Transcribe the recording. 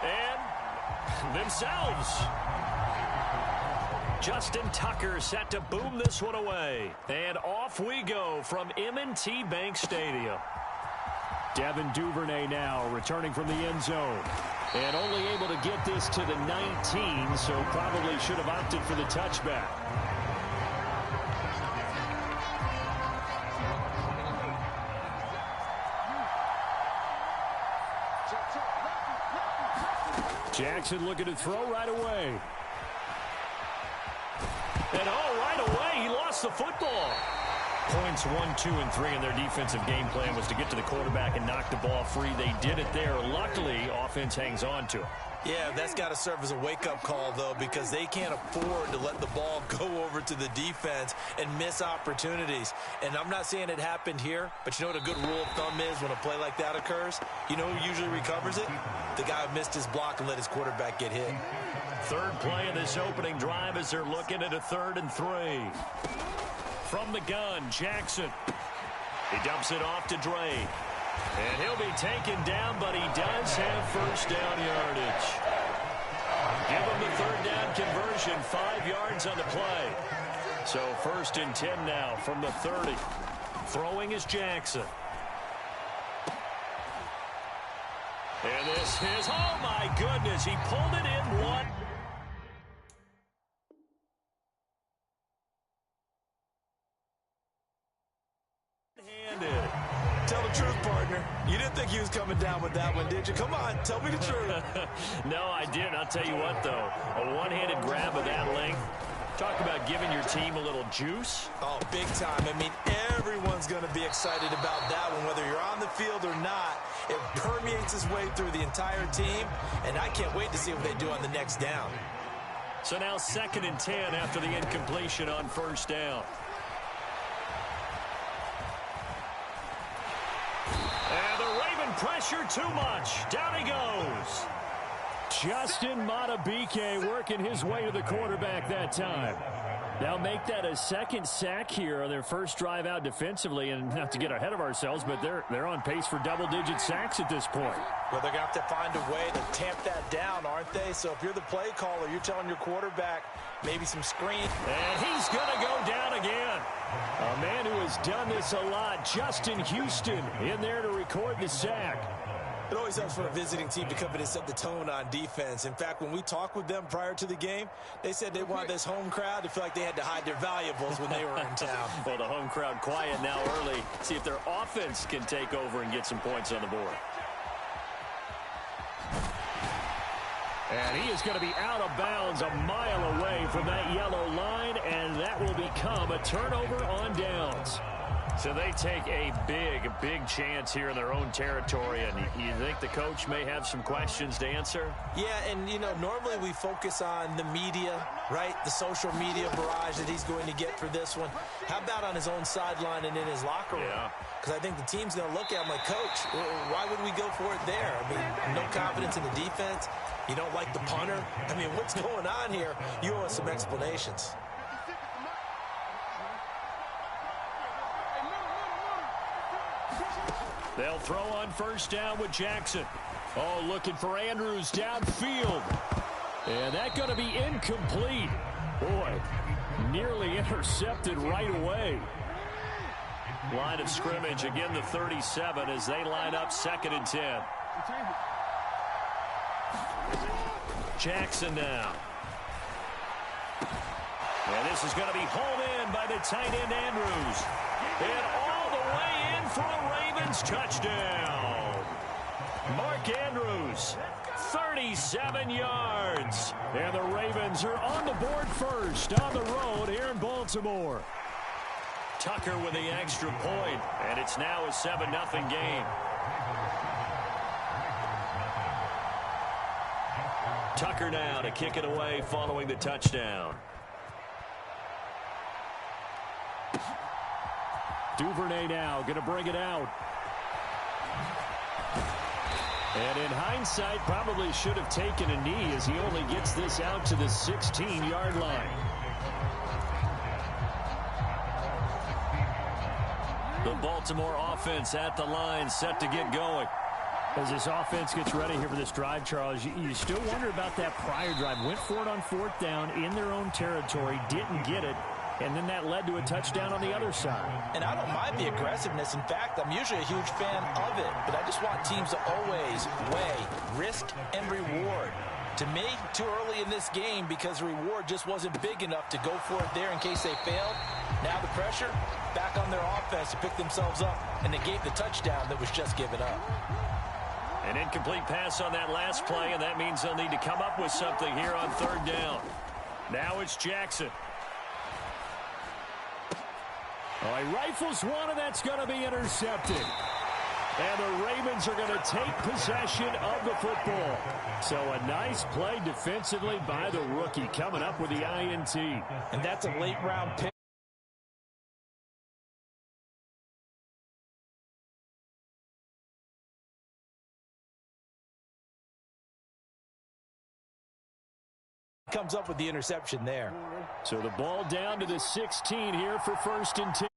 and themselves. Justin Tucker set to boom this one away. And off we go from M&T Bank Stadium. Devin Duvernay now returning from the end zone. And only able to get this to the 19, so probably should have opted for the touchback. Jackson looking to throw right away. And right away, he lost the football. Points 1, 2, and 3 in their defensive game plan was to get to the quarterback and knock the ball free. They did it there. Luckily, offense hangs on to it. Yeah, that's got to serve as a wake-up call, though, because they can't afford to let the ball go over to the defense and miss opportunities. And I'm not saying it happened here, but you know what a good rule of thumb is when a play like that occurs? You know who usually recovers it? The guy who missed his block and let his quarterback get hit. Third play of this opening drive as they're looking at a 3rd and 3. From the gun, Jackson. He dumps it off to Dre. And he'll be taken down, but he does have first down yardage. Give him the 3rd down conversion, 5 yards on the play. So 1st and 10 now from the 30. Throwing is Jackson. And this is, oh my goodness, he pulled it in one. Tell the truth, partner. You didn't think he was coming down with that one, did you? Come on, tell me the truth. No, I didn't. I'll tell you what, though. A one-handed grab of that length. Talk about giving your team a little juice. Oh, big time. I mean, everyone's going to be excited about that one, whether you're on the field or not. It permeates its way through the entire team, and I can't wait to see what they do on the next down. So now 2nd and 10 after the incompletion on 1st down. And the Raven pressure too much. Down he goes. Justin Matabike working his way to the quarterback that time. They'll make that a 2nd sack here on their first drive out defensively, and not to get ahead of ourselves, but they're on pace for double-digit sacks at this point. Well, they're going to have to find a way to tamp that down, aren't they? So if you're the play caller, you're telling your quarterback maybe some screen. And he's going to go down again. A man who has done this a lot, Justin Houston, in there to record the sack. It always helps for a visiting team to come in and set the tone on defense. In fact, when we talked with them prior to the game, they said they wanted this home crowd to feel like they had to hide their valuables when they were in town. Well, the home crowd quiet now early. See if their offense can take over and get some points on the board. And he is going to be out of bounds a mile away from that yellow line, and that will become a turnover on downs. So they take a big chance here in their own territory, and you think the coach may have some questions to answer? Yeah, and, you know, normally we focus on the media, right? The social media barrage that he's going to get for this one. How about on his own sideline and in his locker room? Because I think the team's going to look at him like, Coach, why would we go for it there? I mean, no confidence in the defense. You don't like the punter? I mean, what's going on here? You owe us some explanations. They'll throw on 1st down with Jackson. Oh, looking for Andrews downfield. And that's going to be incomplete. Boy, nearly intercepted right away. Line of scrimmage, again the 37 as they line up 2nd and 10. Jackson now. And this is going to be hauled in by the tight end Andrews. And all the way in for a Ravens touchdown. Mark Andrews, 37 yards. And the Ravens are on the board first on the road here in Baltimore. Tucker with the extra point, and it's now a 7-0 game. Tucker now to kick it away following the touchdown. Duvernay now going to bring it out. And in hindsight, probably should have taken a knee as he only gets this out to the 16-yard line. The Baltimore offense at the line set to get going. As this offense gets ready here for this drive, Charles, you still wonder about that prior drive. Went for it on 4th down in their own territory, didn't get it, and then that led to a touchdown on the other side. And I don't mind the aggressiveness. In fact, I'm usually a huge fan of it, but I just want teams to always weigh risk and reward. To me, too early in this game because the reward just wasn't big enough to go for it there in case they failed. Now the pressure back on their offense to pick themselves up and negate the touchdown that was just given up. An incomplete pass on that last play, and that means they'll need to come up with something here on 3rd down. Now it's Jackson. Oh, he rifles one, and that's going to be intercepted. And the Ravens are going to take possession of the football. So a nice play defensively by the rookie coming up with the INT. And that's a late-round pick. Comes up with the interception there. So the ball down to the 16 here for 1st and 10.